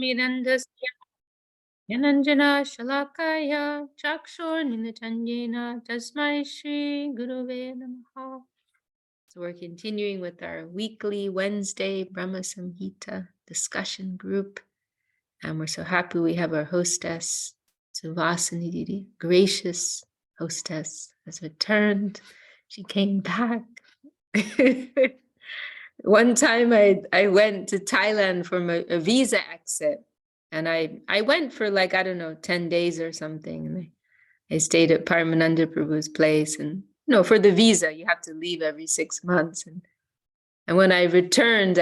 Mirandasya Yananjana Shalakaya Chakshurmilitanjena Tasmai Shri Guruve Namaha. So we're continuing with our weekly Wednesday Brahma Samhita discussion group. And we're so happy we have our hostess, Suvasini Didi, gracious hostess, has returned. She came back. One time I went to Thailand for a visa exit. And I went for like, I don't know, 10 days or something. And I stayed at Paramananda Prabhu's place. And, for the visa, you have to leave every 6 months. And when I returned,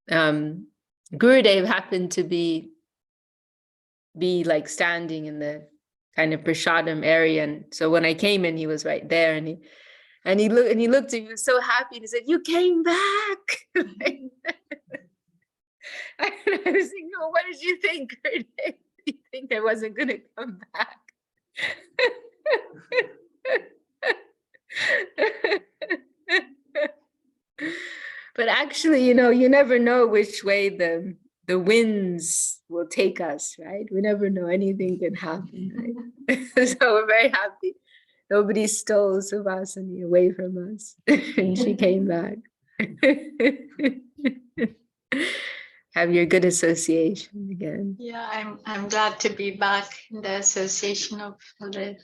Gurudev happened to be like standing in the kind of prasadam area. And so when I came in, he was right there. And he looked at me, he was so happy. And he said, "You came back." I was thinking, "Oh, what did you think, Gurudev? Did you think I wasn't going to come back?" But actually, you never know which way the winds will take us, right? We never know. Anything can happen, right? So we're very happy. Nobody stole Suvasini away from us. And she came back. Have your good association again. Yeah, I'm glad to be back in the association of the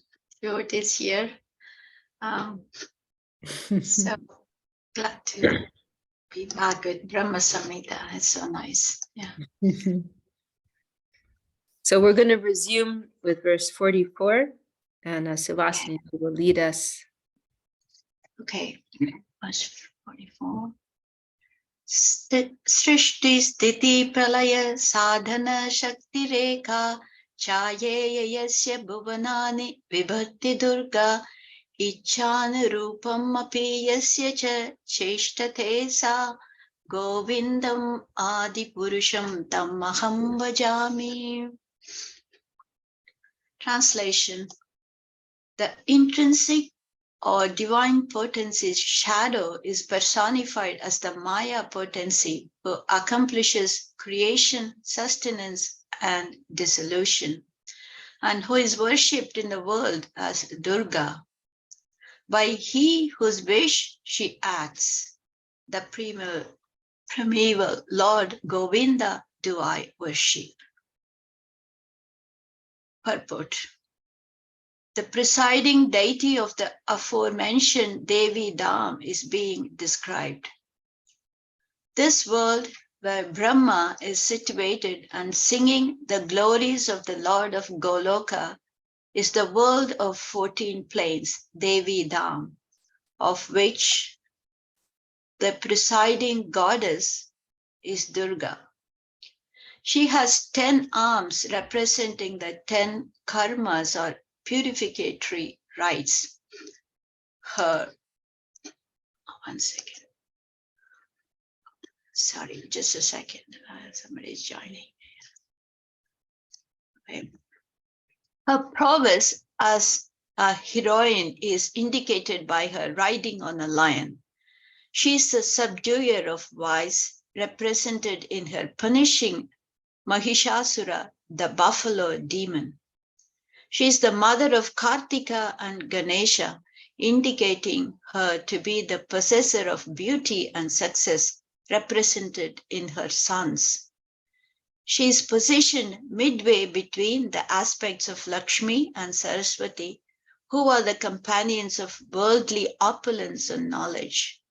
devotees here. So glad to be back with Brahma Samhita. It's so nice. Yeah. So we're going to resume with verse 44, and Suvasini will lead us. Okay, verse 44. सृष्टि स्थिति प्रलय साधन शक्ति रेखा छायेय यस्य भुवनानि विभक्ति दुर्गा इच्छानुरूपम् अपि यस्य च चेष्टते सा गोविन्दम् आदिपुरुषं तम् अहं भजामि. Translation. The intrinsic or divine potency's shadow is personified as the Maya potency who accomplishes creation, sustenance, and dissolution, and who is worshipped in the world as Durga. By he whose wish she acts, the primeval Lord Govinda do I worship. Purport. The presiding deity of the aforementioned Devi Dham is being described. This world where Brahma is situated and singing the glories of the Lord of Goloka is the world of 14 plains, Devi Dham, of which the presiding goddess is Durga. She has 10 arms representing the 10 karmas or purificatory rites. One second. Sorry, just a second. Somebody's joining. Okay. Her prowess as a heroine is indicated by her riding on a lion. She is the subduer of vice, represented in her punishing Mahishasura, the buffalo demon. She is the mother of Kartika and Ganesha, indicating her to be the possessor of beauty and success, represented in her sons. She is positioned midway between the aspects of Lakshmi and Saraswati, who are the companions of worldly opulence and knowledge.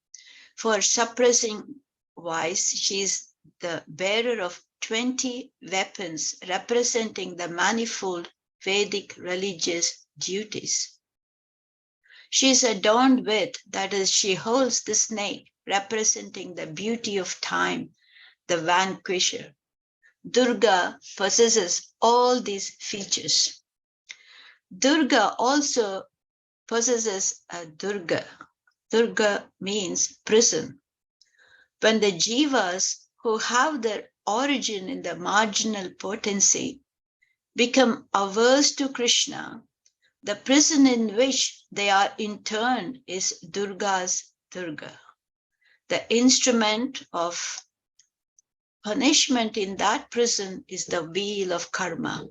For suppressing vice, she is the bearer of 20 weapons, representing the manifold Vedic religious duties. She is adorned with, that is, she holds the snake, representing the beauty of time, the vanquisher. Durga possesses all these features. Durga also possesses a Durga. Durga means prison. When the jivas who have their origin in the marginal potency become averse to Krishna, the prison in which they are interned is Durga's Durga, the instrument of punishment in that prison is the wheel of karma.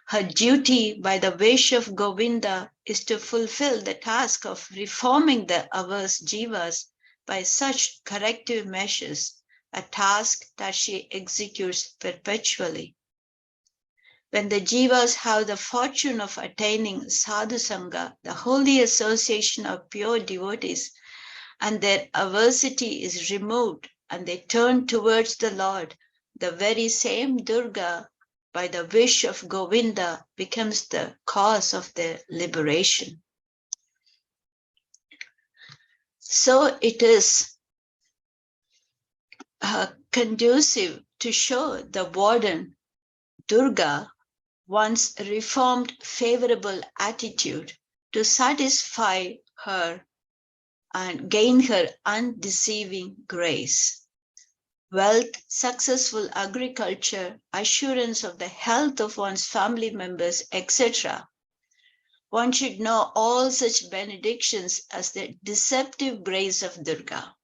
Her duty by the wish of Govinda is to fulfill the task of reforming the averse jivas by such corrective measures, a task that she executes perpetually. When the jivas have the fortune of attaining sadhu sangha, the holy association of pure devotees, and their aversity is removed and they turn towards the Lord, the very same Durga, by the wish of Govinda, becomes the cause of their liberation. So it is conducive to show the warden Durga one's reformed favorable attitude to satisfy her and gain her undeceiving grace. Wealth, successful agriculture, assurance of the health of one's family members, etc. One should know all such benedictions as the deceptive grace of Durga.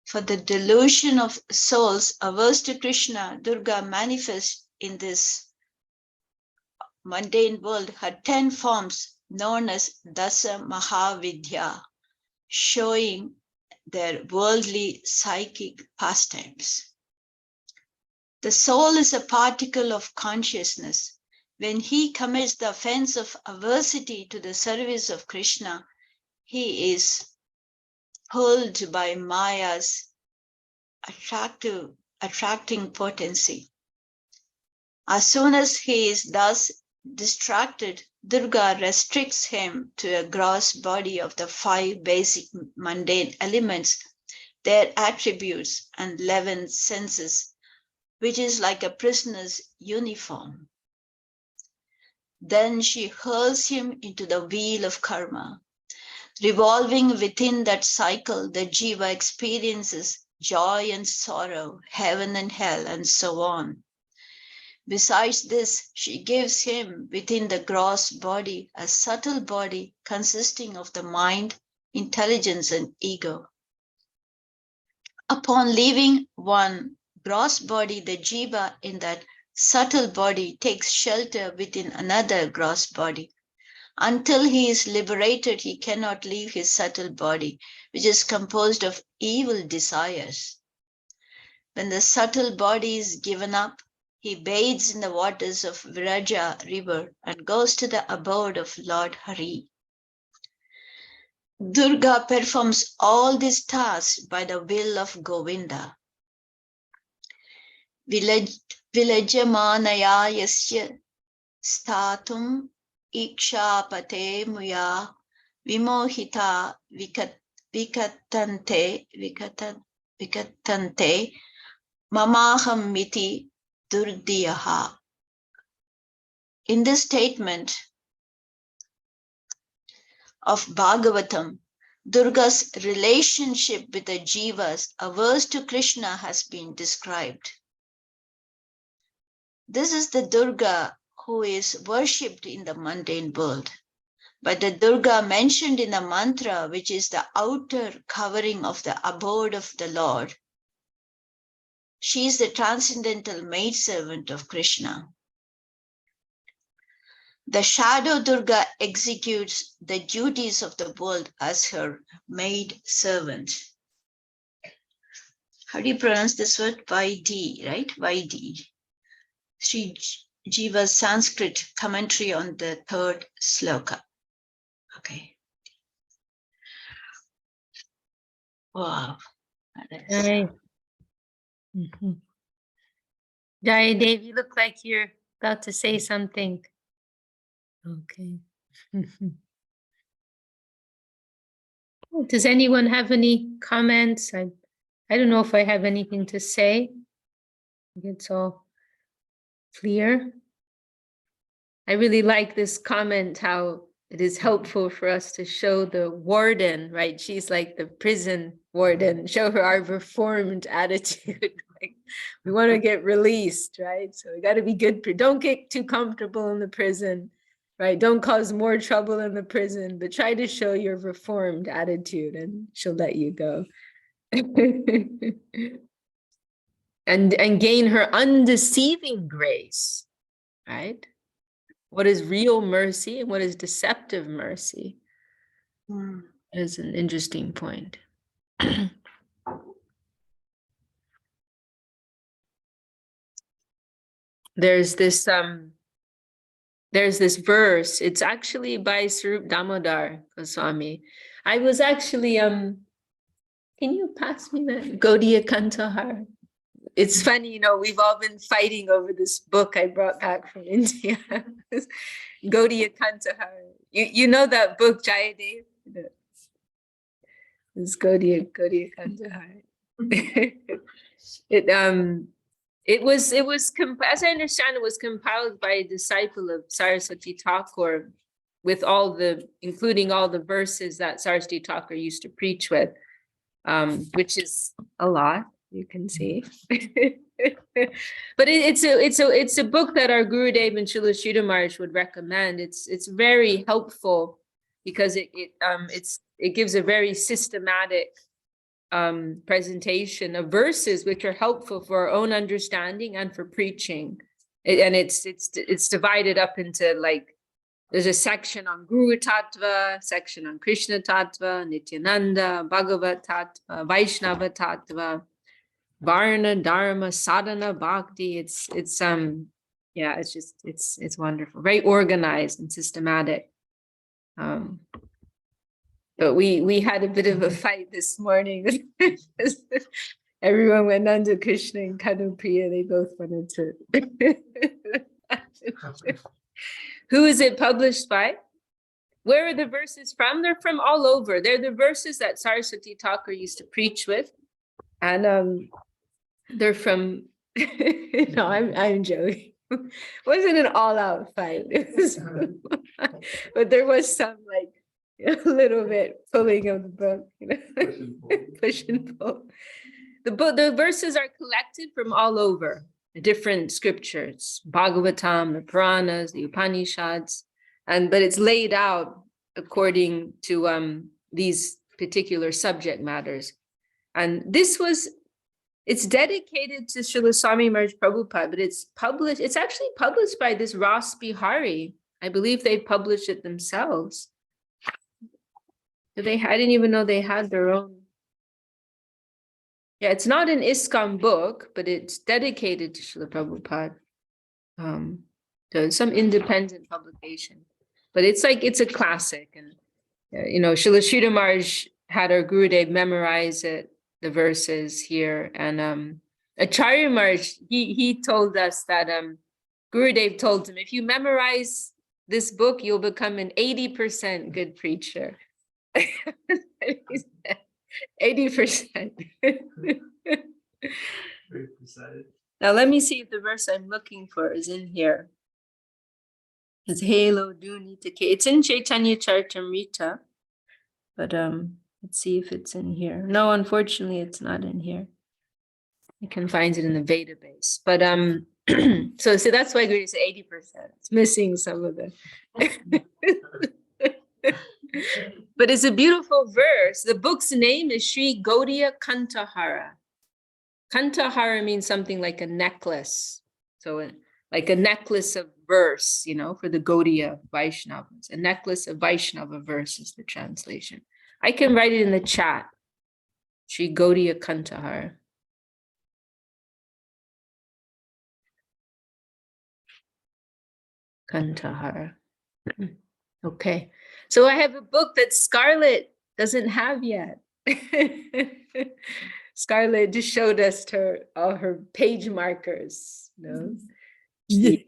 For the delusion of souls averse to Krishna, Durga manifests in this mundane world her 10 forms known as Dasa Mahavidya, showing their worldly psychic pastimes. The soul is a particle of consciousness. When he commits the offense of aversity to the service of Krishna, he is pulled by Maya's attracting potency. As soon as he is thus distracted, Durga restricts him to a gross body of the 5 basic mundane elements, their attributes, and 11 senses, which is like a prisoner's uniform. Then she hurls him into the wheel of karma. Revolving within that cycle, the jiva experiences joy and sorrow, heaven and hell, and so on. Besides this, she gives him within the gross body a subtle body consisting of the mind, intelligence, and ego. Upon leaving one gross body, the jiva in that subtle body takes shelter within another gross body. Until he is liberated, he cannot leave his subtle body, which is composed of evil desires. When the subtle body is given up, he bathes in the waters of Viraja river and goes to the abode of Lord Hari. Durga performs all these tasks by the will of Govinda. Vilajamanaya yasya statum ikshapate muya vimohita vikatante mamaham miti durdiyaha. In this statement of Bhagavatam, Durga's relationship with the jivas averse to Krishna has been described. This is the Durga who is worshipped in the mundane world. But the Durga mentioned in the mantra, which is the outer covering of the abode of the Lord, she is the transcendental maidservant of Krishna. The shadow Durga executes the duties of the world as her maid servant. How do you pronounce this word? Vaidi, right? Vaidi. Sri Jiva's Sanskrit commentary on the 3rd sloka. Okay. Wow. Jai. Jai Dev, you look like you're about to say something. Okay. Does anyone have any comments? I don't know if I have anything to say. It's all clear. I really like this comment, how it is helpful for us to show the warden, right? She's like the prison warden, show her our reformed attitude. Like, we want to get released, right? So we got to be good. Don't get too comfortable in the prison, right? Don't cause more trouble in the prison, but try to show your reformed attitude and she'll let you go. and gain her undeceiving grace, right? What is real mercy and what is deceptive mercy is an interesting point. There's this verse. It's actually by Swarup Damodar Goswami. I was actually can you pass me that Gaudiya Kantahar? It's funny, you know, we've all been fighting over this book I brought back from India. Gaudiya Kantahar. You know that book, Jayadev? It's Gaudiya Kantahar. As I understand, it was compiled by a disciple of Saraswati Thakur, with including all the verses that Saraswati Thakur used to preach with, which is a lot, you can see. But it's a book that our Gurudev and Srila Sridhar Maharaj would recommend. It's very helpful because it gives a very systematic presentation of verses which are helpful for our own understanding and for preaching. And it's divided up into, like, there's a section on Guru Tattva, section on Krishna Tattva, Nityananda, Bhagavat Tattva, Vaishnava Tattva, Varna, Dharma, Sadhana, Bhakti. It's wonderful, very organized and systematic. But we had a bit of a fight this morning. Everyone went under Krishna and Kanupriya. They both wanted to. Who is it published by? Where are the verses from? They're from all over. They're the verses that Saraswati Thakur used to preach with. And they're from, no, I'm joking. Wasn't an all-out fight. But there was some, like, a little bit pulling of the book, you know, push and pull. The verses are collected from all over the different scriptures, Bhagavatam, the Puranas, the Upanishads, but it's laid out according to these particular subject matters. And it's dedicated to Srila Swami Maharaj Prabhupada, but it's actually published by this Ras Bihari. I believe they published it themselves. I didn't even know they had their own. Yeah, it's not an ISKCON book, but it's dedicated to Srila Prabhupada. So some independent publication, but it's a classic. And you know, Srila Sridhar Maharaj had our Gurudev memorize it, the verses here, and Acharya Maharaj, he told us that Gurudev told him, if you memorize this book, you'll become an 80% good preacher. 80%. Now let me see if the verse I'm looking for is in here. It's Halo Dunita. It's in Chaitanya Charitamrita, but let's see if it's in here. No, unfortunately, it's not in here. You can find it in the database, but so that's why Guru said 80%. It's missing some of the. But it's a beautiful verse. The book's name is Sri Gaudiya Kantahara. Kantahara means something like a necklace. So like a necklace of verse, you know, for the Gaudiya Vaishnavas. A necklace of Vaishnava verse is the translation. I can write it in the chat. Sri Gaudiya Kantahara. Kantahara. Okay. So I have a book that Scarlett doesn't have yet. Scarlett just showed us all her page markers. You know? She's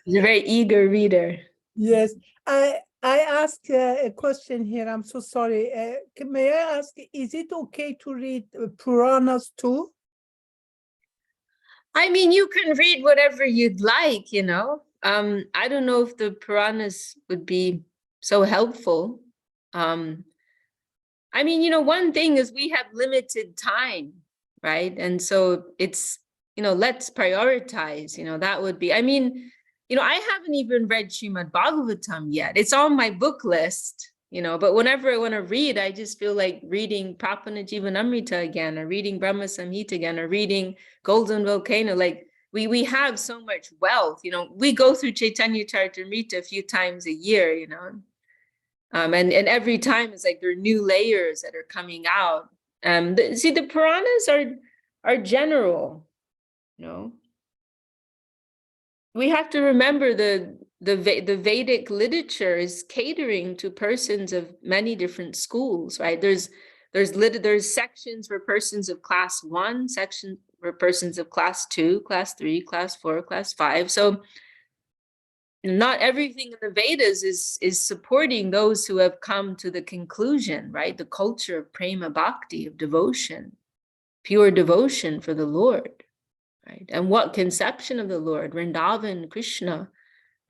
a very eager reader. Yes. I ask a question here. I'm so sorry. May I ask, is it okay to read Puranas too? I mean, you can read whatever you'd like, you know. I don't know if the Puranas would be so helpful. I mean, you know, one thing is we have limited time, right? And so it's, you know, let's prioritize, you know, that would be, I mean, you know, I haven't even read Srimad Bhagavatam yet. It's on my book list, you know, but whenever I want to read, I just feel like reading Prapanajivanamrita again, or reading Brahma Samhita again, or reading Golden Volcano. Like we have so much wealth, you know. We go through Chaitanya Charitamrita a few times a year, you know. And every time it's like there are new layers that are coming out. See, the Puranas are general, you know. We have to remember the Vedic literature is catering to persons of many different schools, right? There's sections for persons of class 1, sections for persons of class 2, class 3, class 4, class 5. So not everything in the Vedas is supporting those who have come to the conclusion, right? The culture of prema bhakti, of devotion, pure devotion for the Lord, right? And what conception of the Lord, Vrindavan, Krishna,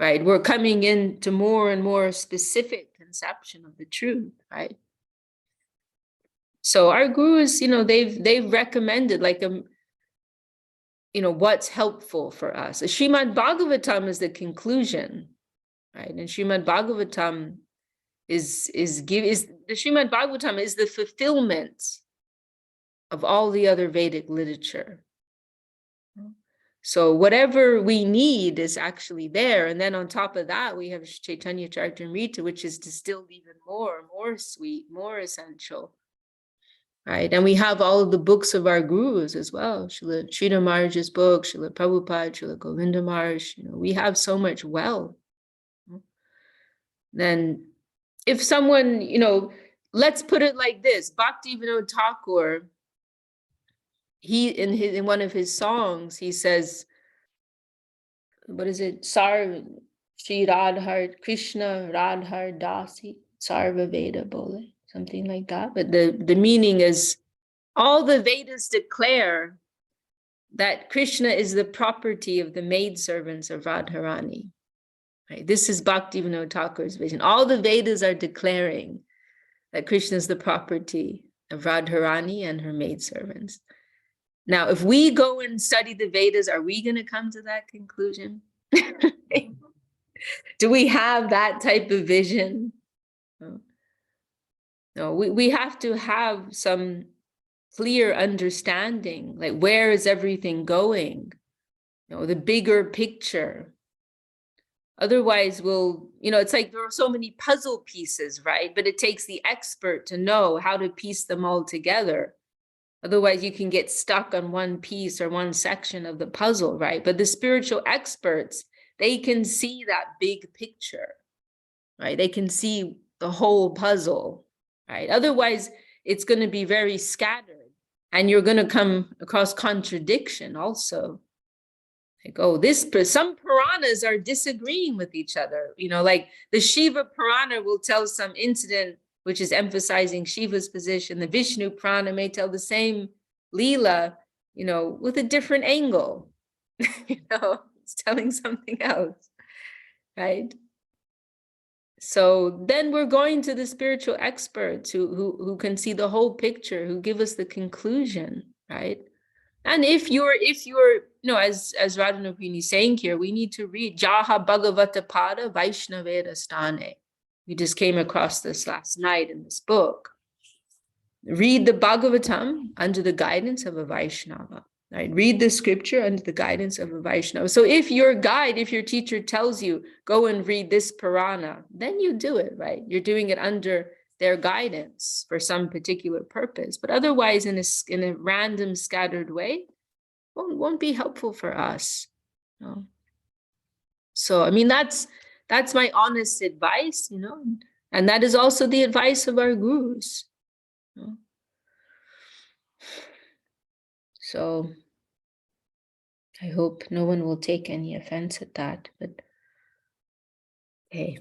right? We're coming into more and more specific conception of the truth, right? So our gurus, you know, they've recommended like you know, what's helpful for us. The Srimad Bhagavatam is the conclusion, right? And Srimad Bhagavatam the Srimad Bhagavatam is the fulfillment of all the other Vedic literature. So whatever we need is actually there. And then on top of that, we have Chaitanya Charitamrita, which is distilled even more sweet, more essential. Right. And we have all of the books of our gurus as well. Srila Sridhar Maharaj's book, Srila Prabhupada, Srila Govinda Maharaj, you know, we have so much wealth. Then if someone, you know, let's put it like this, Bhaktivinoda Thakur, in one of his songs, he says, what is it? Shri Radhar Krishna Radhar Dasi Sarva Veda Bole, something like that. But the meaning is all the Vedas declare that Krishna is the property of the maidservants of Radharani. Right? This is Bhaktivinoda Thakur's vision. All the Vedas are declaring that Krishna is the property of Radharani and her maidservants. Now, if we go and study the Vedas, are we going to come to that conclusion? Do we have that type of vision? No, we have to have some clear understanding, like where is everything going? You know, the bigger picture. Otherwise, we'll, you know, it's like there are so many puzzle pieces, right? But it takes the expert to know how to piece them all together. Otherwise, you can get stuck on one piece or one section of the puzzle, right? But the spiritual experts, they can see that big picture, right? They can see the whole puzzle, right? Otherwise, it's going to be very scattered and you're going to come across contradiction also. Like, oh, some Puranas are disagreeing with each other. You know, like the Shiva Purana will tell some incident which is emphasizing Shiva's position. The Vishnu Purana may tell the same Leela, you know, with a different angle. You know, it's telling something else, right? So then we're going to the spiritual experts who can see the whole picture, who give us the conclusion, right? And if you're, you know, as Radhanupini is saying here, we need to read Jaha Bhagavata Pada Vaishnaveda Stane. We just came across this last night in this book. Read the Bhagavatam under the guidance of a Vaishnava, right? Read the scripture under the guidance of a Vaishnava. So if your guide, if your teacher tells you, go and read this Purana, then you do it, right? You're doing it under their guidance for some particular purpose. But otherwise, in a random, scattered way, won't be helpful for us. No. So, I mean, that's my honest advice, you know, and that is also the advice of our gurus. You know? So I hope no one will take any offense at that, but hey.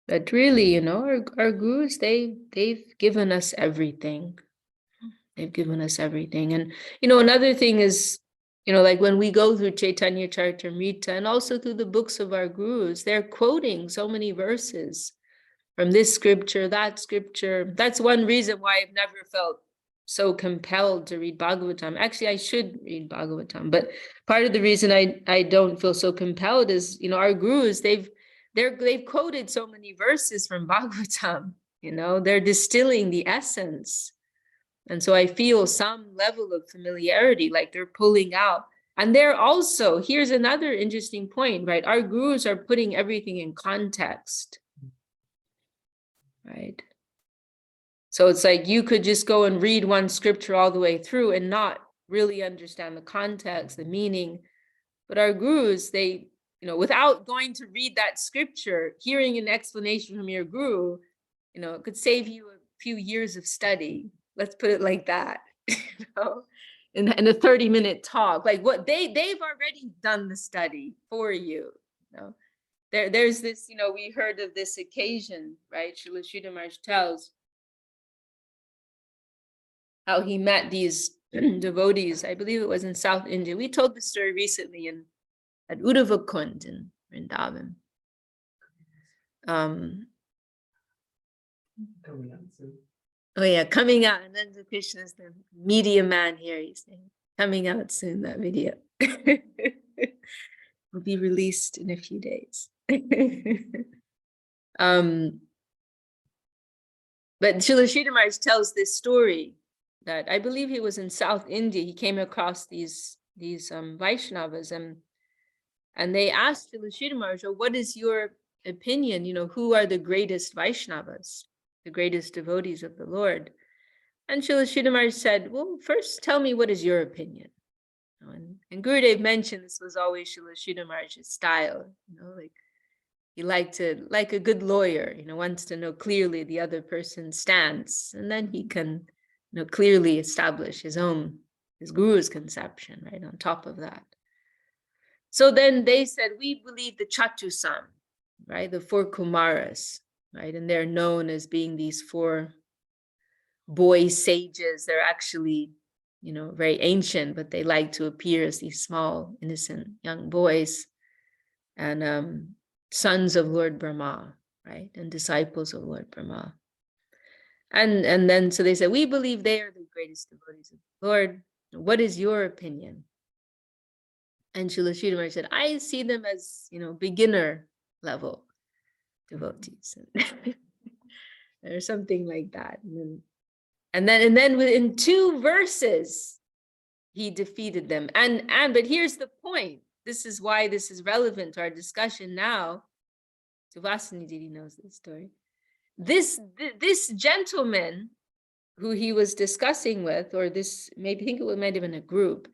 But really, you know, our gurus, they've given us everything. They've given us everything. And, you know, another thing is, you know, like when we go through Chaitanya Charitamrita and also through the books of our gurus, they're quoting so many verses from this scripture, that scripture. That's one reason why I've never felt so compelled to read Bhagavatam. Actually, I should read Bhagavatam, but part of the reason I don't feel so compelled is, our gurus, they've quoted so many verses from Bhagavatam, they're distilling the essence. And so I feel some level of familiarity, like they're pulling out. And they're also, here's another interesting point, right? Our gurus are putting everything in context, right? So it's like you could just go and read one scripture all the way through and not really understand the context, the meaning. But our gurus, they, without going to read that scripture, hearing an explanation from your guru, it could save you a few years of study. Let's put it like that, in a 30-minute talk. Like what they've already done the study for you. There's this, we heard of this occasion, right? Srila Sridhar Maharaj tells how he met these devotees. I believe it was in South India. We told the story recently at Uddhavakund in Vrindavan. Oh yeah, coming out. And then Krishna is the media man here. He's saying, coming out soon, that video. Will be released in a few days. But Srila Sridhar Maharaj tells this story that I believe he was in South India. He came across these Vaishnavas and they asked Srila Sridhar Maharaj, "Oh, what is your opinion? Who are the greatest Vaishnavas, the greatest devotees of the Lord?" And Srila Sridhar Maharaj said, "Well, first tell me, what is your opinion?" And Gurudev mentioned this was always Srila Sridhar Maharaj's style, like he liked a good lawyer, wants to know clearly the other person's stance, and then he can, clearly establish his guru's conception, right, on top of that. So then they said, we believe the Chatusam, right, the 4 Kumaras, right, and they're known as being these 4 boy sages. They're actually, very ancient, but they like to appear as these small, innocent young boys, and sons of Lord Brahma, right, and disciples of Lord Brahma. And then so they said, we believe they are the greatest devotees of the Lord. What is your opinion? And Srila Sridhar Maharaj said, I see them as, beginner level devotees, or something like that. And then within 2 verses, he defeated them. But here's the point. This is why this is relevant to our discussion now. Suvasini Didi knows this story. This gentleman who he was discussing with, or this, maybe I think it might have been a group,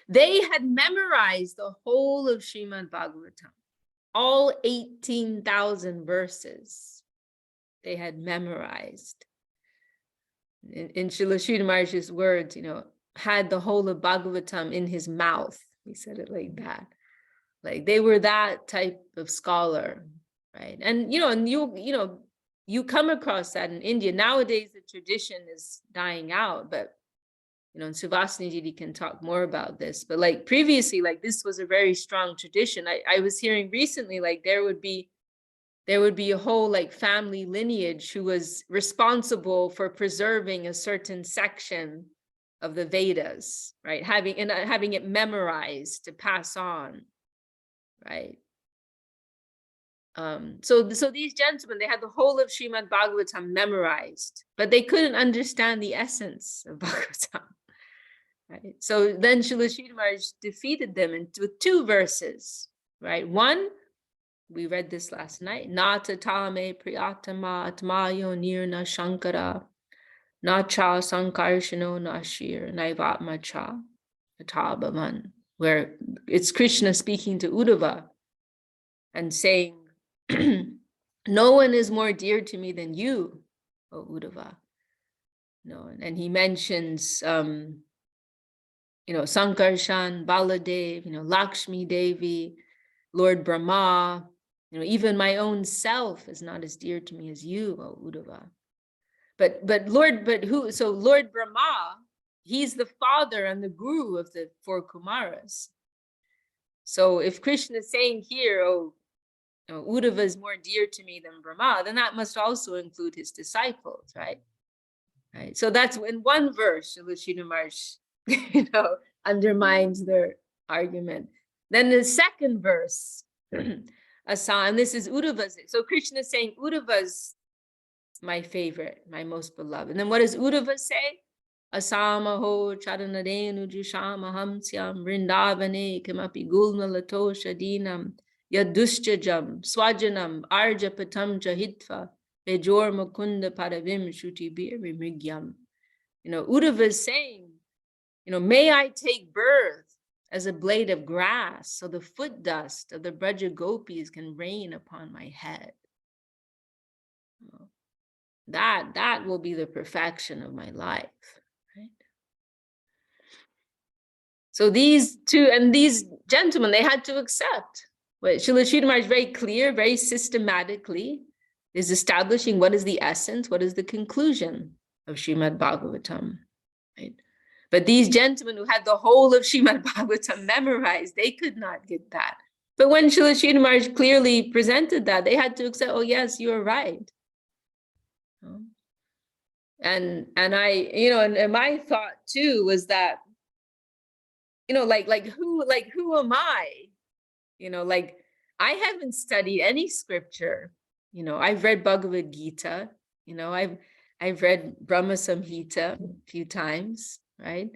they had memorized the whole of Srimad Bhagavatam, all 18,000 verses they had memorized. In Srila Sridhar Maharaj's words, had the whole of Bhagavatam in his mouth. He said it like that. Like they were that type of scholar, right? And you come across that in India. Nowadays, the tradition is dying out, but and Suvasini Didi can talk more about this. But like previously, like this was a very strong tradition. I was hearing recently, like there would be a whole like family lineage who was responsible for preserving a certain section of the Vedas, right? Having it memorized to pass on, right? So these gentlemen, they had the whole of Srimad Bhagavatam memorized, but they couldn't understand the essence of Bhagavatam, right? So then Srila Sridhar Maharaj defeated them with 2 verses, right? One, we read this last night, Nata tame priyatama atmayo nirna shankara, na cha sankarshano nashir naivatma cha atabhavan, where it's Krishna speaking to Uddhava and saying, no one is more dear to me than you, O Uddhava. And he mentions, Sankarshan, Baladev, Lakshmi Devi, Lord Brahma, even my own self is not as dear to me as you, O Uddhava. So Lord Brahma, he's the father and the guru of the 4 Kumaras. So if Krishna is saying here, Uddhava is more dear to me than Brahma, then that must also include his disciples, right? right? So that's in one verse, Srila Marsh, undermines their argument. Then the second verse, and this is Uddhava's. So Krishna is saying Uddhava's my favorite, my most beloved. And then what does Uddhava say? Asamaho charanadenu jishamaham syam vrindavane kimapi gulma lato shadinam yadushjam swajanam arjapatam jahitva bejor mukunda paravim shuti birimigyam. Uddhava is saying, may I take birth as a blade of grass so the foot dust of the Braja Gopis can rain upon my head. That will be the perfection of my life, right? So these two, and these gentlemen, they had to accept. What Srila Sridhar is very clear, very systematically is establishing what is the essence, what is the conclusion of Srimad Bhagavatam, right? But these gentlemen who had the whole of Srimad Bhagavatam memorized, they could not get that. But when Srila Sridhar clearly presented that, they had to accept, oh yes, you are right. And I, and my thought too was that, who am I? I haven't studied any scripture. I've read Bhagavad Gita. I've read Brahma Samhita a few times, right?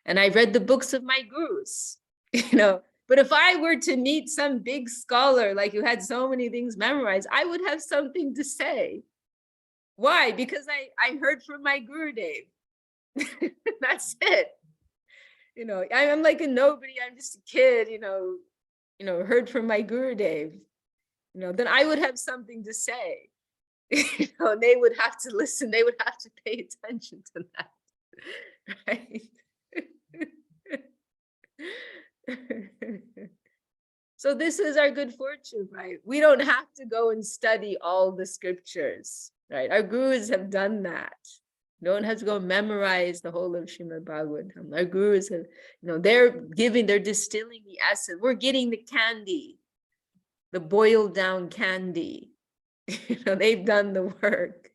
And I've read the books of my gurus. But if I were to meet some big scholar like who had so many things memorized, I would have something to say. Why? Because I heard from my Gurudev. That's it. I'm like a nobody. I'm just a kid, heard from my Gurudev. Then I would have something to say. They would have to listen. They would have to pay attention to that. Right? So this is our good fortune, right? We don't have to go and study all the scriptures, right? Our gurus have done that. You don't have to go memorize the whole of Srimad Bhagavatam. Our gurus have, they're distilling the essence. We're getting the candy, the boiled down candy. They've done the work.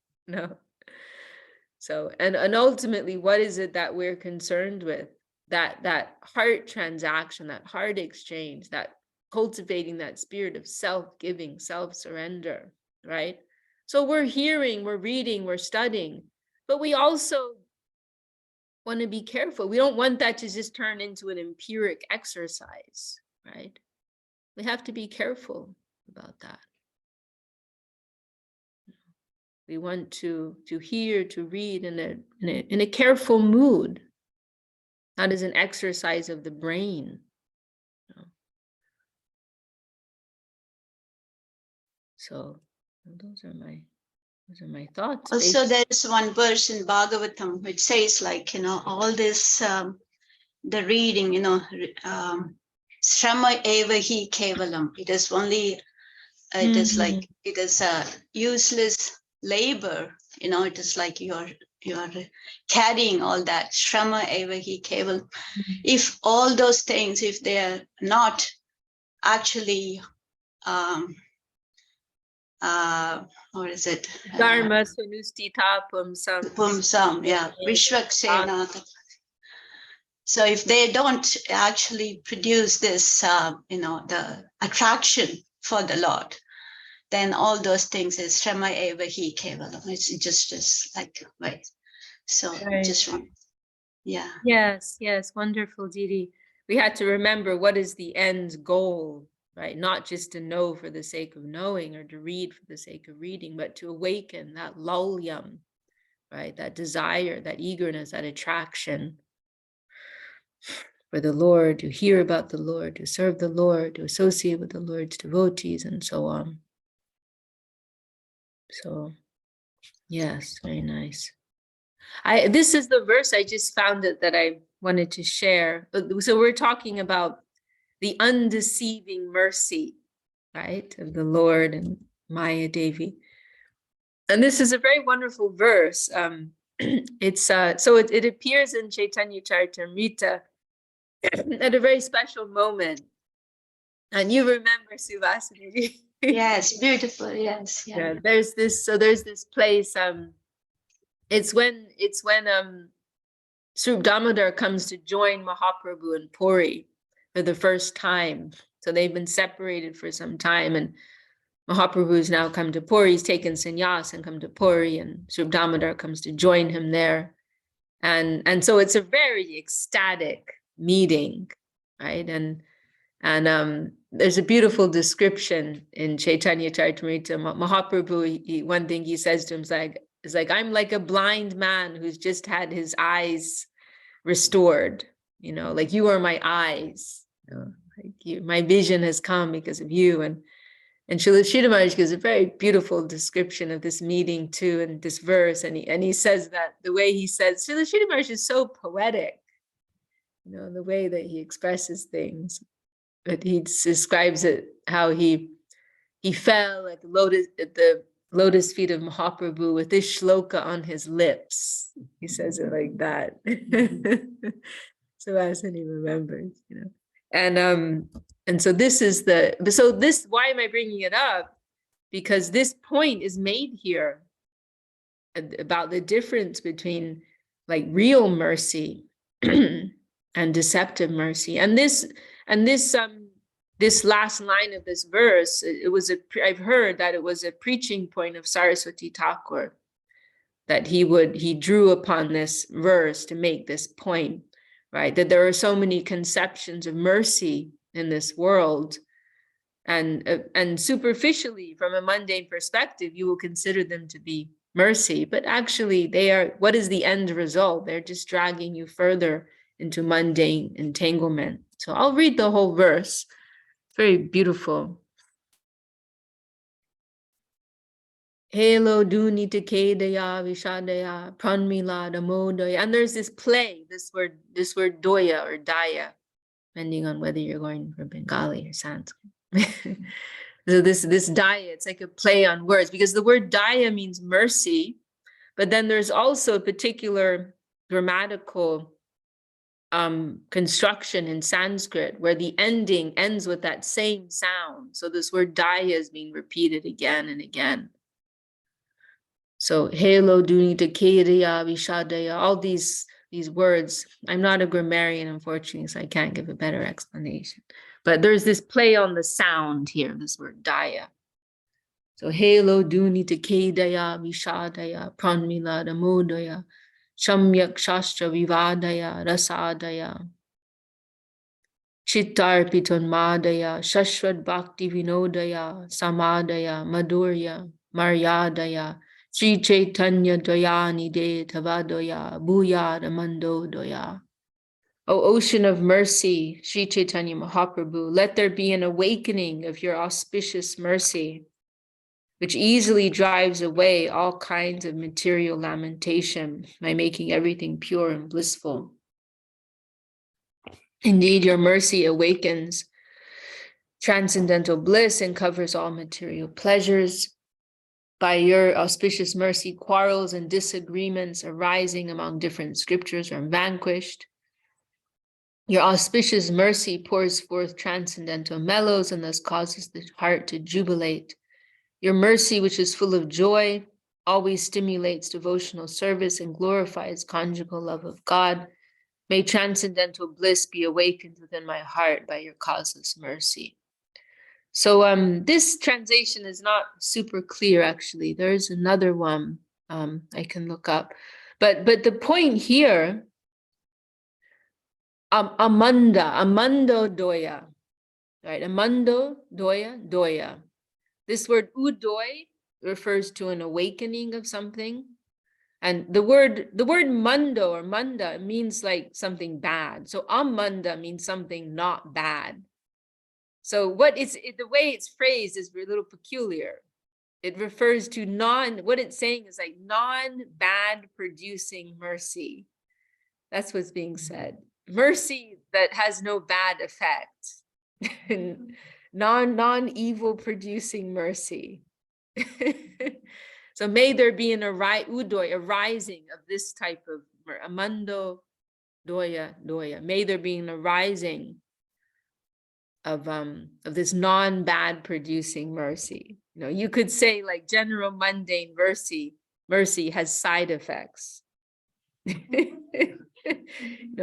So, and ultimately, what is it that we're concerned with? That heart transaction, that heart exchange, that cultivating that spirit of self-giving, self-surrender, right? So we're hearing, we're reading, we're studying, but we also want to be careful. We don't want that to just turn into an empiric exercise, right? We have to be careful about that. We want to hear, to read in a careful mood, not as an exercise of the brain. So those are my thoughts. Also, there's one verse in Bhagavatam which says, all this, the reading, Shrama eva hi kevalam. It is only, it is like, it is a useless labor. It is like you're carrying all that. Shrama eva hi kevalam. If all those things, if they are not actually, what is it? Dharma sunustita Pumsam, yeah, Vishwaksena. So if they don't actually produce this, the attraction for the Lord, then all those things is Shrama eva hi kevalam. It's just like, right. So right. Just one, yeah. Yes, wonderful, Didi. We had to remember what is the end goal, right? Not just to know for the sake of knowing or to read for the sake of reading, but to awaken that lulyam, right? That desire, that eagerness, that attraction for the Lord, to hear about the Lord, to serve the Lord, to associate with the Lord's devotees, and so on. So, yes, very nice. This is the verse I just found it that I wanted to share. So we're talking about the undeceiving mercy, right, of the Lord and Maya Devi. And this is a very wonderful verse. It appears in Chaitanya Charitamrita at a very special moment. And you remember, Suvasini? Yes, beautiful. Yes, yeah. There's this place. It's when Swarup Damodar comes to join Mahaprabhu in Puri for the first time. So they've been separated for some time, and Mahaprabhu's now come to Puri. He's taken sannyas and come to Puri, and Swarup Damodar comes to join him there. And so it's a very ecstatic meeting, right? And there's a beautiful description in Chaitanya Charitamrita. Mahaprabhu, one thing he says to him is like, I'm like a blind man who's just had his eyes restored, like you are my eyes, like my vision has come because of you. And Srila Sridhar Maharaj gives a very beautiful description of this meeting too, in this verse. And he says that the way he says, Srila Sridhar Maharaj is so poetic, the way that he expresses things. But he describes it how he fell at the lotus feet of Mahaprabhu with this shloka on his lips. He says it like that. So as he remembers, and so this is why am I bringing it up? Because this point is made here about the difference between like real mercy and deceptive mercy. And this last line of this verse, I've heard that it was a preaching point of Saraswati Thakur, that he drew upon this verse to make this point, right? That there are so many conceptions of mercy in this world, and superficially, from a mundane perspective, you will consider them to be mercy, but actually what is the end result? They're just dragging you further into mundane entanglement. So I'll read the whole verse. It's very beautiful. Halo dunita kedaya vishadaya pranmila damodaya. And there's this play, this word doya or daya, depending on whether you're going for Bengali or Sanskrit. So this daya, it's like a play on words, because the word daya means mercy, but then there's also a particular grammatical construction in Sanskrit where the ending ends with that same sound. So this word daya is being repeated again and again. So halo dunita kedaya vishadaya, all these words. I'm not a grammarian, unfortunately, so I can't give a better explanation. But there's this play on the sound here, this word daya. So halo dunita kedaya vishadaya pranmila damodaya shamyak shastra vivadaya rasadaya chittarpiton madaya shashwat bhakti vinodaya samadaya madhurya maryadaya Sri Chaitanya Dayani De Tavadoya Bhuya Ramando Doya. O ocean of mercy, Sri Chaitanya Mahaprabhu, let there be an awakening of your auspicious mercy, which easily drives away all kinds of material lamentation by making everything pure and blissful. Indeed, your mercy awakens transcendental bliss and covers all material pleasures. By your auspicious mercy, quarrels and disagreements arising among different scriptures are vanquished. Your auspicious mercy pours forth transcendental mellows and thus causes the heart to jubilate. Your mercy, which is full of joy, always stimulates devotional service and glorifies conjugal love of God. May transcendental bliss be awakened within my heart by your causeless mercy. So this translation is not super clear, actually. There's another one I can look up. But the point here, amando doya, right? Amando doya. This word udoy refers to an awakening of something. And the word mando or manda means like something bad. So amanda means something not bad. So the way it's phrased is a little peculiar. It refers to what it's saying is like non-bad producing mercy. That's what's being said. Mercy that has no bad effect. Non-evil producing mercy. So may there be an arising of this type of amando doya. May there be an arising of this non-bad producing mercy. You could say like general mundane mercy mercy has side effects.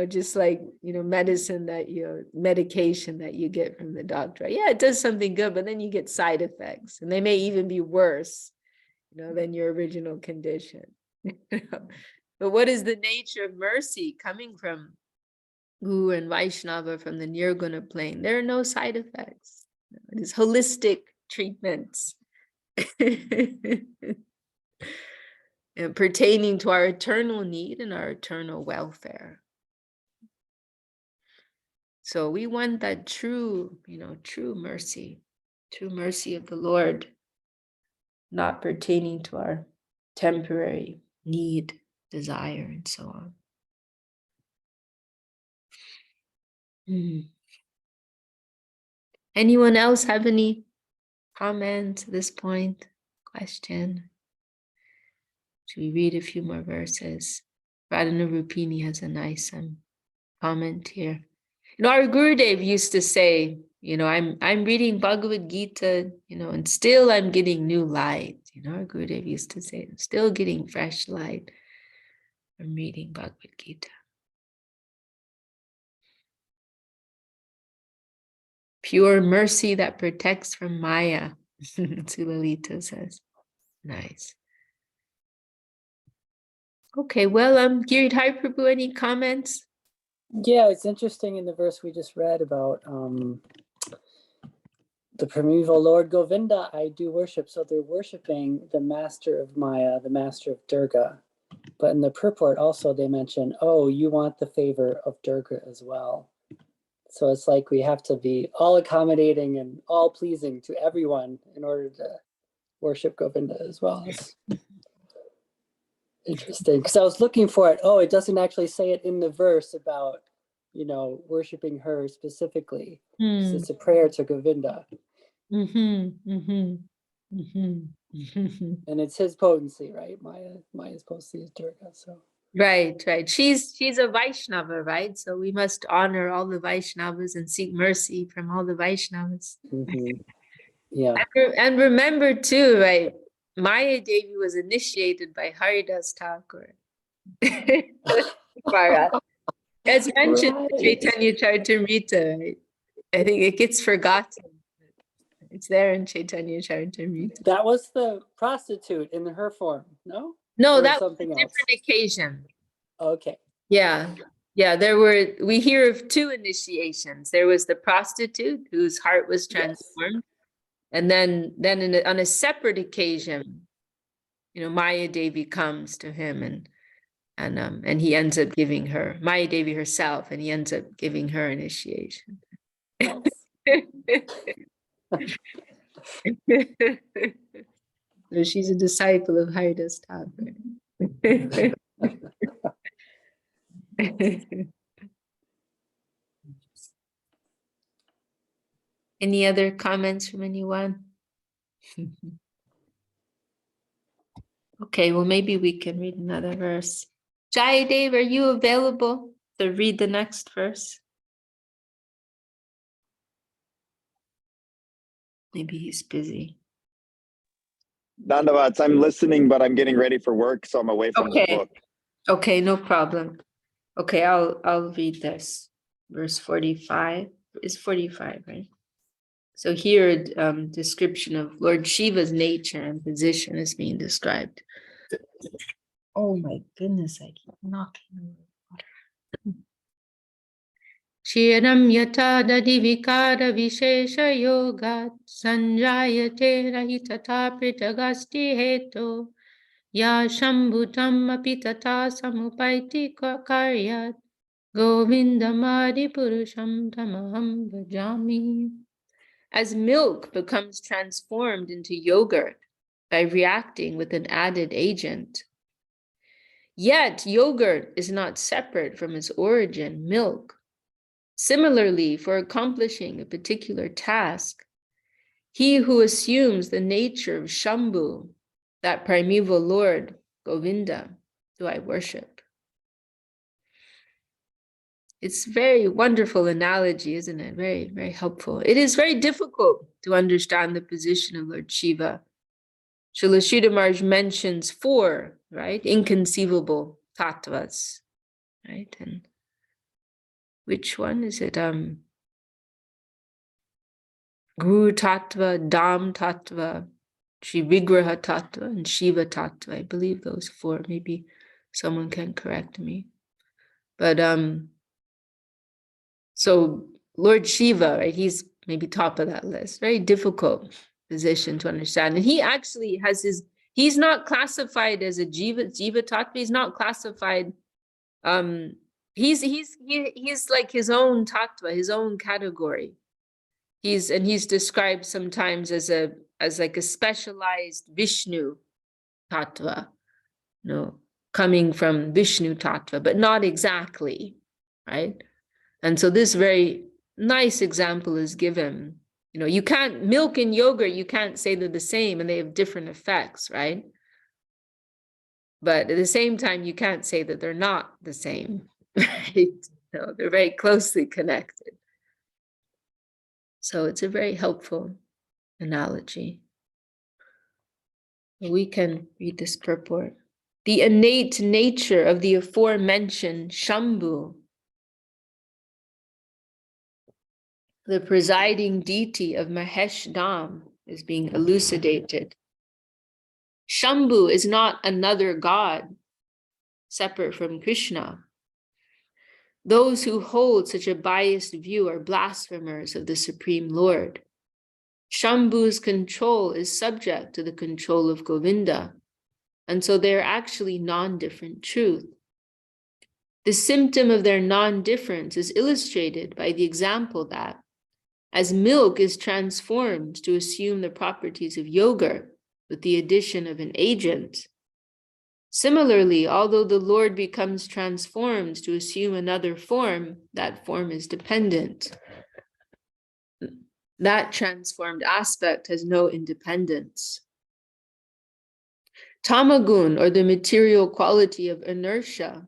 Just like, medicine medication that you get from the doctor. Yeah, it does something good, but then you get side effects, and they may even be worse, than your original condition. But what is the nature of mercy coming from Guru and Vaishnava, from the Nirguna plane? There are no side effects. It is holistic treatments. And pertaining to our eternal need and our eternal welfare. So we want that true mercy of the Lord, not pertaining to our temporary need, desire, and so on. Anyone else have any comment at this point? Question? Should we read a few more verses? Radhana Rupini has a nice comment here. Our Gurudev used to say, I'm reading Bhagavad Gita, and still I'm getting new light. Our Gurudev used to say, I'm still getting fresh light from reading Bhagavad Gita. Pure mercy that protects from Maya, Sulalita says. Nice. Okay, well, Giridhar Prabhu, any comments? Yeah, it's interesting in the verse we just read about the primeval Lord Govinda, I do worship. So they're worshiping the master of Maya, the master of Durga. But in the purport also they mention, oh, you want the favor of Durga as well. So it's like we have to be all accommodating and all pleasing to everyone in order to worship Govinda as well. It's interesting, because I was looking for it. Oh, it doesn't actually say it in the verse about, worshiping her specifically. It's a prayer to Govinda. And it's his potency, right? Maya's potency is Durga. So Right. She's a Vaishnava, right? So we must honor all the Vaishnavas and seek mercy from all the Vaishnavas. Yeah. And remember too, right? Maya Devi was initiated by Haridas Thakur. As mentioned in Chaitanya Charitamrita, right? I think it gets forgotten. It's there in Chaitanya Charitamrita. That was the prostitute in her form, no? No, Or that was something a different else. occasion. Okay. Yeah, we hear of two initiations. There was the prostitute whose heart was transformed. And then on a separate occasion, Maya Devi comes to him and he ends up giving her, Maya Devi herself, and he ends up giving her initiation. So she's a disciple of Haridas Thakur. Any other comments from anyone? Okay, well, maybe we can read another verse. Jayadev, are you available to read the next verse? Maybe he's busy. Dandavats, I'm listening, but I'm getting ready for work, so I'm away from the book. Okay, no problem. Okay, I'll read this. Verse 45 is 45, right? So here, description of Lord Shiva's nature and position is being described. Oh my goodness, I keep knocking over water. Shiram yata dadi vikara vishesha yogat sanjayate rahitata pritagasti heto ya shambhutam api tata samupaiti karyat govindamadi purusham tamaham bhajami. As milk becomes transformed into yogurt by reacting with an added agent, yet yogurt is not separate from its origin, milk. Similarly, for accomplishing a particular task, he who assumes the nature of Shambhu, that primeval Lord, Govinda, do I worship. It's a very wonderful analogy, isn't it? Very, very helpful. It is very difficult to understand the position of Lord Shiva Srila Sridhar Maharaj mentions 4, right? Inconceivable tattvas, right? And which one is it? Guru Tattva, Dham Tattva, Shri Vigraha Tattva, and Shiva Tattva. I believe those 4. Maybe someone can correct me. But so Lord Shiva, right? He's maybe top of that list. Very difficult position to understand. And he actually has he's not classified as a Jiva Tattva. He's not classified. He's like his own Tattva, his own category. He's described sometimes as like a specialized Vishnu Tattva, coming from Vishnu Tattva, but not exactly, right? And so this very nice example is given. You can't, milk and yogurt, you can't say they're the same and they have different effects, right? But at the same time, you can't say that they're not the same, right? They're very closely connected. So it's a very helpful analogy. We can read this purport. The innate nature of the aforementioned Shambhu, the presiding deity of Mahesh Dham, is being elucidated. Shambhu is not another god separate from Krishna. Those who hold such a biased view are blasphemers of the Supreme Lord. Shambhu's control is subject to the control of Govinda, and so they're actually non-different truth. The symptom of their non-difference is illustrated by the example that, as milk is transformed to assume the properties of yogurt with the addition of an agent, similarly, although the Lord becomes transformed to assume another form, that form is dependent. That transformed aspect has no independence. Tamagun, or the material quality of inertia,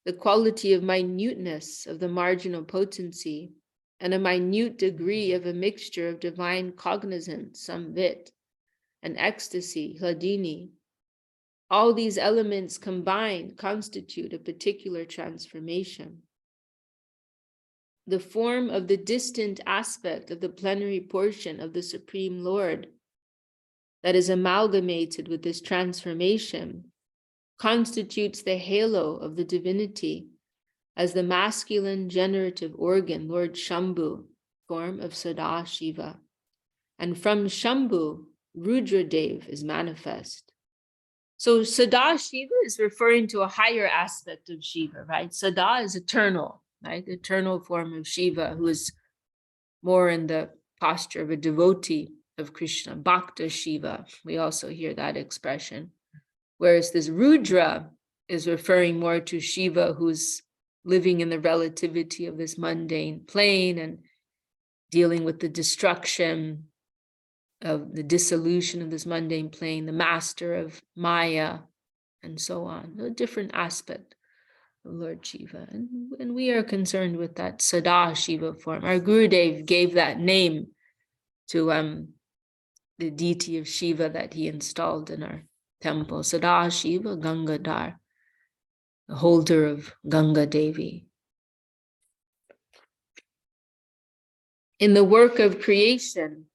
the quality of minuteness of the marginal potency, and a minute degree of a mixture of divine cognizance, samvit, and ecstasy, hladini. All these elements combined constitute a particular transformation. The form of the distant aspect of the plenary portion of the Supreme Lord that is amalgamated with this transformation constitutes the halo of the divinity as the masculine generative organ, Lord Shambhu, form of Sada Shiva. And from Shambhu, Rudradev is manifest. So Sada Shiva is referring to a higher aspect of Shiva, right? Sada is eternal, right? Eternal form of Shiva, who is more in the posture of a devotee of Krishna, Bhakta Shiva. We also hear that expression. Whereas this Rudra is referring more to Shiva, who's living in the relativity of this mundane plane and dealing with the destruction of the dissolution of this mundane plane, the master of Maya, and so on. A different aspect of Lord Shiva. And we are concerned with that Sada Shiva form. Our Gurudev gave that name to the deity of Shiva that he installed in our temple, Sada Shiva Gangadhar, the holder of Ganga Devi. In the work of creation,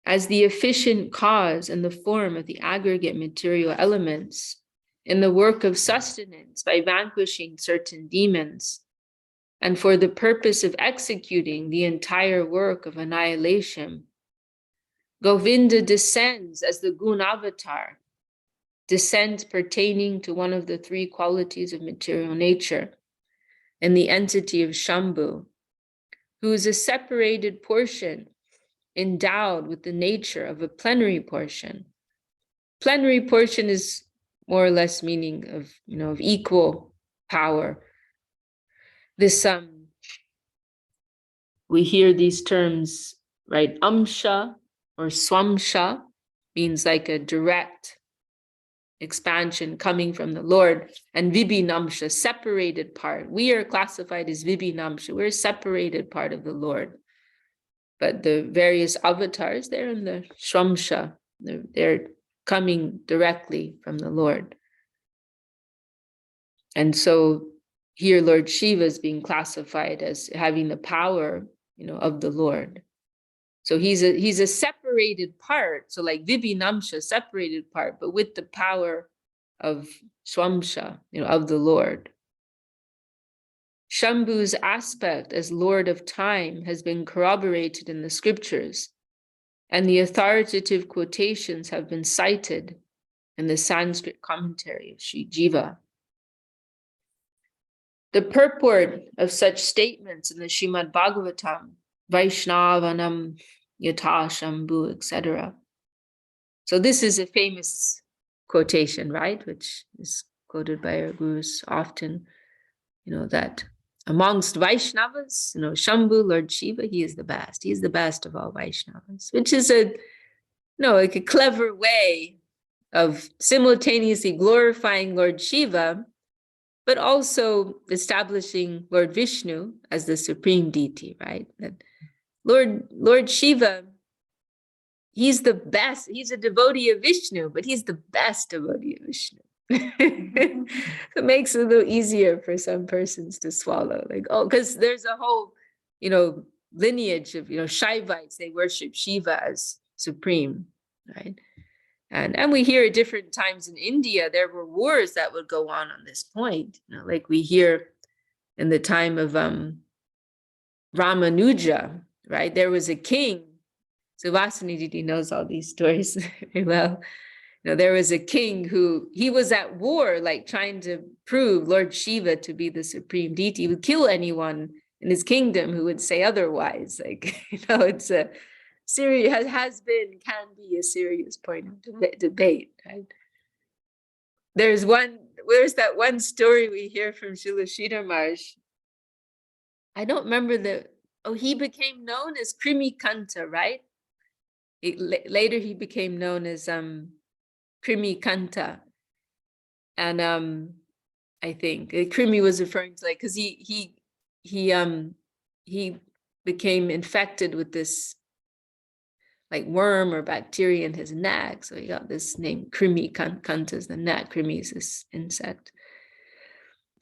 as the efficient cause and the form of the aggregate material elements, in the work of sustenance by vanquishing certain demons, and for the purpose of executing the entire work of annihilation, Govinda descends as the Gun Avatar, descent pertaining to one of the 3 qualities of material nature, in the entity of Shambhu, who is a separated portion endowed with the nature of a plenary portion. Plenary portion is more or less meaning of, of equal power. This, we hear these terms, right? Amsha or Swamsha means like a direct expansion coming from the Lord, and Vibhinamsha, separated part. We are classified as Vibhinamsha. We're a separated part of the Lord. But the various avatars, they're in the Swamsha. They're coming directly from the Lord. And so here Lord Shiva is being classified as having the power, of the Lord. So he's a separated part. So like Vibhinamsha, separated part, but with the power of Swamsha, of the Lord. Shambhu's aspect as Lord of Time has been corroborated in the scriptures, and the authoritative quotations have been cited in the Sanskrit commentary of Sri Jiva. The purport of such statements in the Srimad Bhagavatam, Vaishnavanam, Yatha Shambhu, etc. So this is a famous quotation, right? Which is quoted by our gurus often, that amongst Vaishnavas, Shambhu, Lord Shiva, he is the best. He is the best of all Vaishnavas, which is like a clever way of simultaneously glorifying Lord Shiva, but also establishing Lord Vishnu as the supreme deity, right? That Lord Shiva, he's the best. He's a devotee of Vishnu, but he's the best devotee of Vishnu. It makes it a little easier for some persons to swallow. Like, because there's a whole, lineage of, Shaivites, they worship Shiva as supreme, right? And we hear at different times in India, there were wars that would go on this point. Like we hear in the time of Ramanuja, right? There was a king. So Vasanidhi knows all these stories very well. There was a king who, he was at war, like trying to prove Lord Shiva to be the supreme deity. He would kill anyone in his kingdom who would say otherwise. Like, it's a serious, can be a serious point of debate, right? There's that one story we hear from Srila Sridhar Maharaj. I don't remember he became known as Krimi Kanta, right? Later he became known as Krimi Kanta. And I think Krimi was referring to, like, because he became infected with this like worm or bacteria in his neck. So he got this name, Krimi Kanta is the neck. Krimi is this insect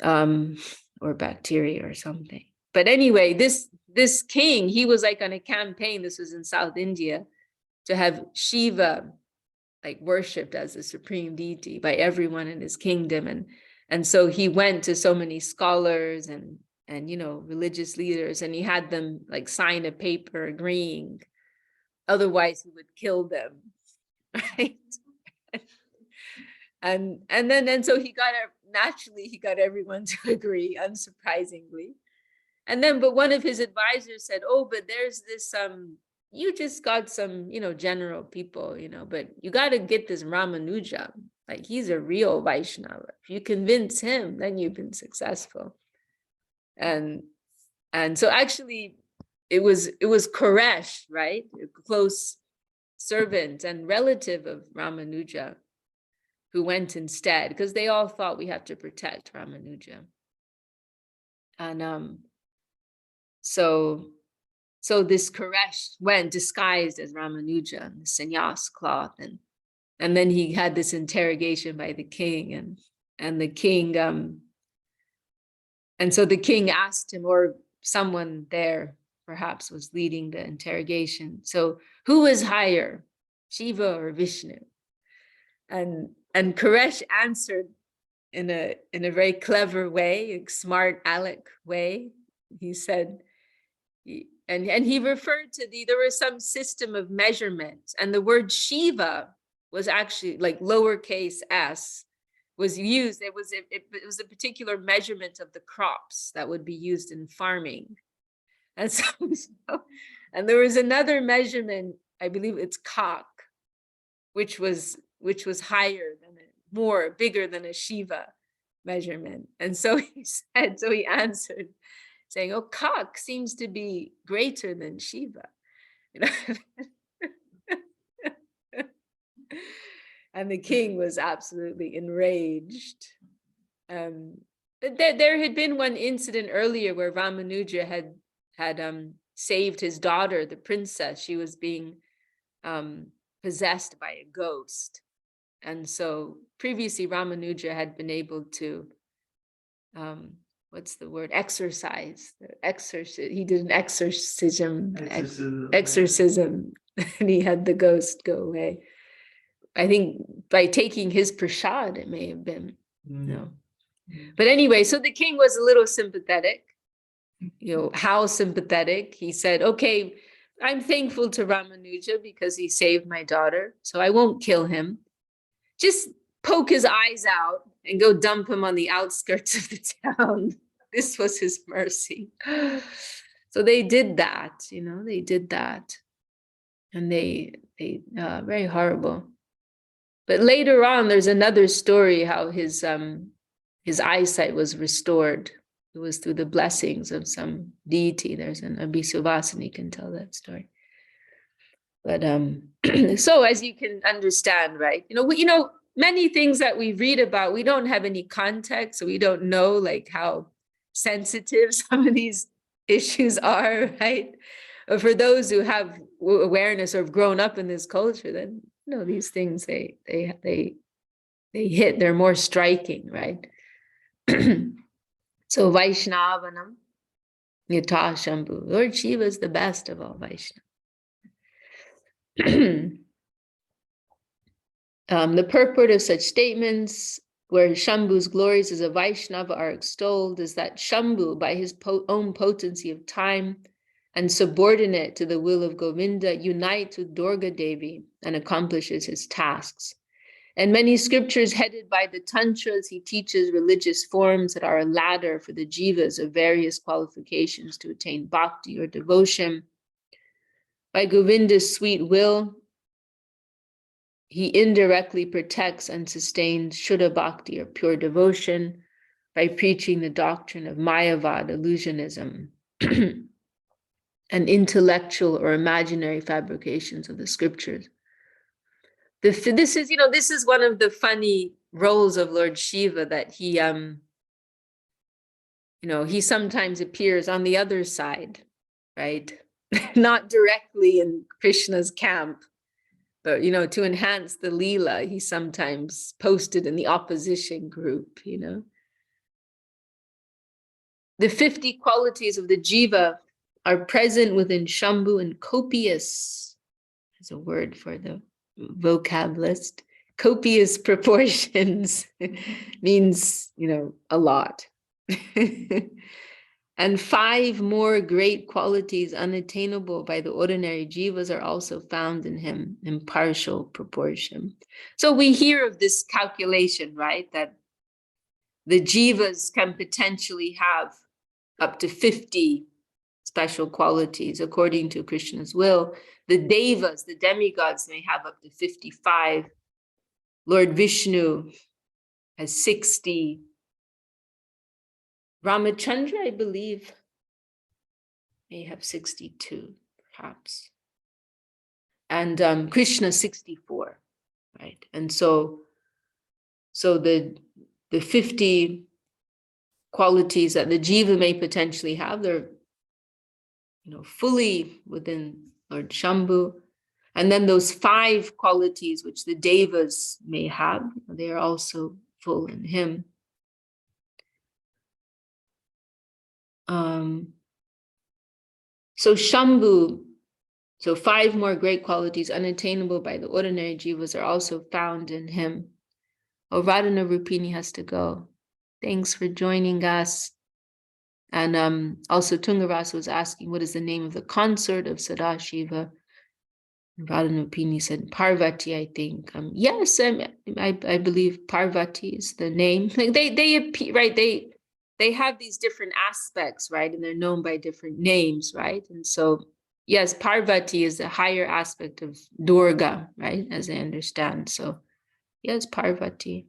or bacteria or something. But anyway, this king, he was like on a campaign, this was in South India, to have Shiva like worshipped as the supreme deity by everyone in his kingdom. And so he went to so many scholars and religious leaders, and he had them like sign a paper agreeing, otherwise he would kill them, right? and so he got everyone to agree, unsurprisingly. But one of his advisors said, but there's this you just got some, general people, but you got to get this Ramanuja. Like, he's a real Vaishnava. If you convince him, then you've been successful. And so actually it was Koresh, right? A close servant and relative of Ramanuja who went instead, because they all thought we have to protect Ramanuja. And so this Koresh went disguised as Ramanuja in the sannyas cloth, and then he had this interrogation by the king, and the king and so the king asked him, or someone there perhaps was leading the interrogation, so who is higher, Shiva or Vishnu? And Koresh answered in a very clever way, a smart aleck way. He said, and he referred to there was some system of measurement, and the word Shiva was actually like lowercase s was used. It was a particular measurement of the crops that would be used in farming. And so and there was another measurement, I believe it's cock, which was higher than bigger than a Shiva measurement. And so he answered saying, cock seems to be greater than Shiva. And the king was absolutely enraged. But there had been one incident earlier where Ramanuja had saved his daughter, the princess. She was being possessed by a ghost. And so previously Ramanuja had been able to, what's the word? Exorcise. He did an exorcism. And he had the ghost go away. I think by taking his prasad, it may have been. No. But anyway, so the king was a little sympathetic. How sympathetic? He said, okay, I'm thankful to Ramanuja because he saved my daughter, so I won't kill him. Just poke his eyes out and go dump him on the outskirts of the town. This was his mercy. So they did that, they did that. And they very horrible. But later on, there's another story how his eyesight was restored. It was through the blessings of some deity. There's an Abhisuvasini can tell that story. But so as you can understand, right? Many things that we read about, we don't have any context, so we don't know like how sensitive some of these issues are, right? But for those who have awareness or have grown up in this culture, then these things they hit. They're more striking, right? So Vaishnavanam, Yata Shambhu. Lord Shiva is the best of all Vaishnavas. The purport of such statements, where Shambhu's glories as a Vaishnava are extolled, is that Shambhu, by his own potency of time and subordinate to the will of Govinda, unites with Durga Devi and accomplishes his tasks. And many scriptures headed by the tantras, he teaches religious forms that are a ladder for the jivas of various qualifications to attain bhakti or devotion. By Govinda's sweet will, he indirectly protects and sustains Shuddha Bhakti or pure devotion by preaching the doctrine of Mayavad, illusionism, and intellectual or imaginary fabrications of the scriptures. This is one of the funny roles of Lord Shiva, that he sometimes appears on the other side, right? Not directly in Krishna's camp, but, to enhance the Leela, he sometimes posted in the opposition group, The 50 qualities of the jiva are present within Shambhu in copious, as a word for the vocab list, copious proportions means, a lot. And 5 more great qualities unattainable by the ordinary jivas are also found in him in partial proportion. So we hear of this calculation, right? That the jivas can potentially have up to 50 special qualities according to Krishna's will. The devas, the demigods, may have up to 55. Lord Vishnu has 60. Ramachandra, I believe, may have 62, perhaps. And Krishna 64, right? And so the 50 qualities that the jiva may potentially have, they're fully within Lord Shambhu. And then those 5 qualities which the devas may have, they are also full in him. So Shambhu, so 5 more great qualities unattainable by the ordinary jivas are also found in him. Oh, Radhana Rupini has to go. Thanks for joining us. And also Tungarasa was asking, what is the name of the consort of Sadashiva? Radhana Rupini said Parvati, I think. Yes, I believe Parvati is the name. Like they appear, right? They have these different aspects, right? And they're known by different names, right? And so, yes, Parvati is the higher aspect of Durga, right? As I understand. So, yes, Parvati.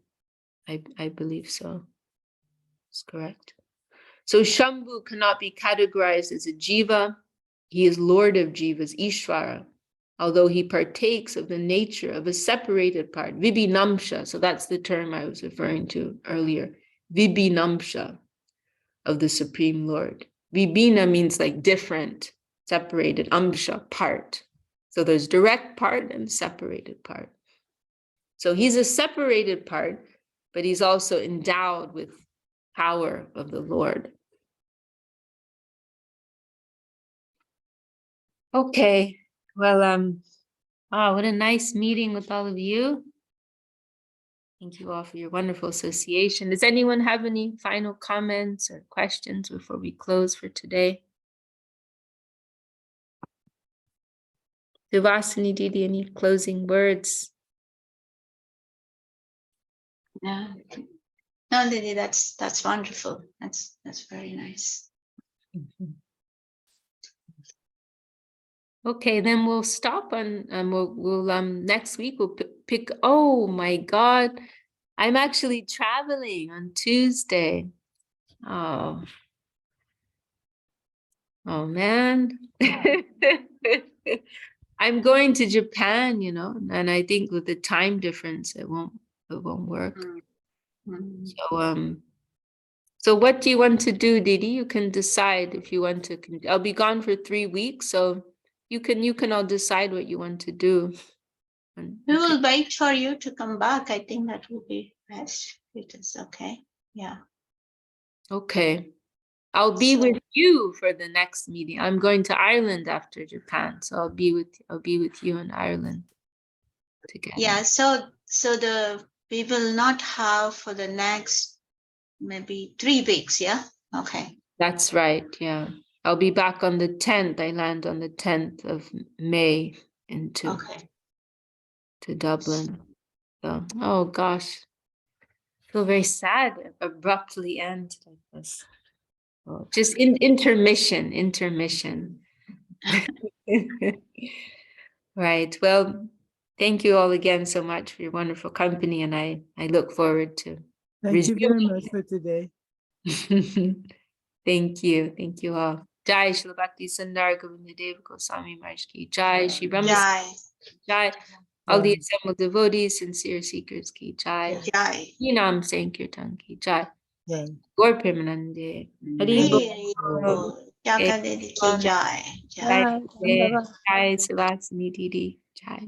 I believe so. That's correct. So Shambhu cannot be categorized as a jiva. He is Lord of jivas, Ishvara, although he partakes of the nature of a separated part, Vibhinamsha. So that's the term I was referring to earlier, Vibhinamsha, of the Supreme Lord. Vibhina means like different, separated, amsha, part. So there's direct part and separated part. So he's a separated part, but he's also endowed with power of the Lord. Okay, well, what a nice meeting with all of you. Thank you all for your wonderful association. Does anyone have any final comments or questions before we close for today? Devasini Didi, any closing words? No, no, Lily, that's wonderful. That's very nice. Okay, then we'll stop on, we'll next week we'll pick, oh my God, I'm actually traveling on Tuesday. Oh man. I'm going to Japan, you know, and I think with the time difference, it won't work. Mm. So what do you want to do, Didi? You can decide if you want to. I'll be gone for 3 weeks, so you can all decide what you want to do. And We you will wait for you to come back. I think that will be best. It is okay. Yeah. okay. I'll be So- with you for the next meeting. I'm going to Ireland after Japan, so I'll be with you in Ireland together. Yeah. So we will not have for the next maybe 3 weeks. Yeah. Okay. That's right. Yeah. I'll be back on the 10th. I land on the 10th of May into Okay. to Dublin. So, oh gosh. I feel very sad abruptly end like this. Oh, just intermission. Right. Well, thank you all again so much for your wonderful company, and I look forward to Thank you very much for today. Thank you all. Jai Shri Bhakti Sundar Govindadev Goswami Maharaj ki Jai, Shri Brahma Jai. Jai, all the assembled devotees, sincere seekers ki Jai, Jai. Nam Sankirtan ki Jai, Yeah. Gaur Premanande, Hari Hari Bol, Bol. Jaka Dedi ki Jai. Jai. Jai, Jai, Sivasini Didi, Jai.